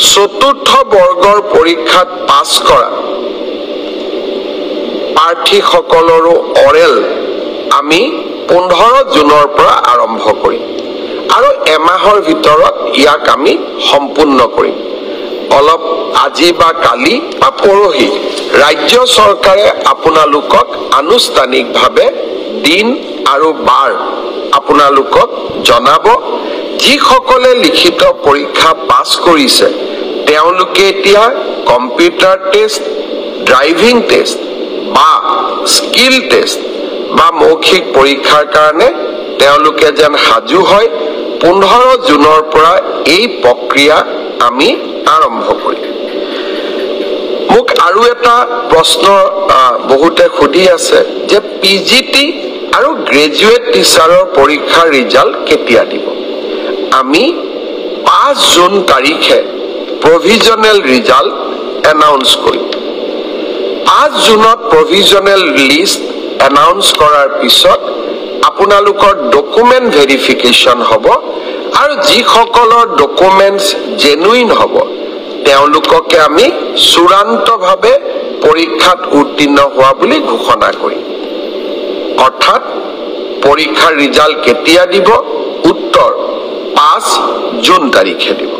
চতুৰ্থ বৰ্গৰ পৰীক্ষাত পাছ কৰা প্ৰাৰ্থীসকলৰো অৰেল আমি 15 জুনৰ পৰা আৰম্ভ কৰিম আৰু এমাহৰ ভিতৰত ইয়াক আমি সম্পূৰ্ণ কৰিম। অলপ আজি বা কালি বা পৰহি ৰাজ্য চৰকাৰে আপোনালোকক আনুষ্ঠানিকভাৱে দিন আৰু বাৰ আপোনালোকক জনাব। যিসকলে লিখিত পৰীক্ষা পাছ কৰিছে তেওঁলোকে এতিয়া কম্পিউটাৰ টেষ্ট, ড্ৰাইভিং টেষ্ট বা স্কিল টেষ্ট বা মৌখিক পৰীক্ষাৰ কাৰণে তেওঁলোকে যেন সাজু হয়। 15 জুনৰ পৰা এই প্ৰক্ৰিয়া আমি আৰম্ভ কৰিম। মোক আৰু এটা প্ৰশ্ন বহুতে সুধি আছে যে পিজিটি আৰু গ্ৰেজুৱেট টিচাৰৰ পৰীক্ষাৰ ৰিজাল্ট কেতিয়া দিব? আমি 5 জুন তাৰিখে প্ৰভিজনেল ৰিজাল্ট এনাউন্স কৰিম। 5 জুনত প্ৰভিজনেল লিষ্ট এনাউন্স কৰাৰ পিছত আপোনালোকৰ ডকুমেণ্ট ভেৰিফিকেশ্যন হ'ব আৰু যিসকলৰ ডকুমেণ্টছ জেনুইন হ'ব তেওঁলোককে আমি চূড়ান্তভাৱে পৰীক্ষাত উত্তীৰ্ণ হোৱা বুলি ঘোষণা কৰিম। অৰ্থাৎ পৰীক্ষাৰ ৰিজাল্ট কেতিয়া দিব? উত্তৰ 5 জুন তাৰিখে দিব।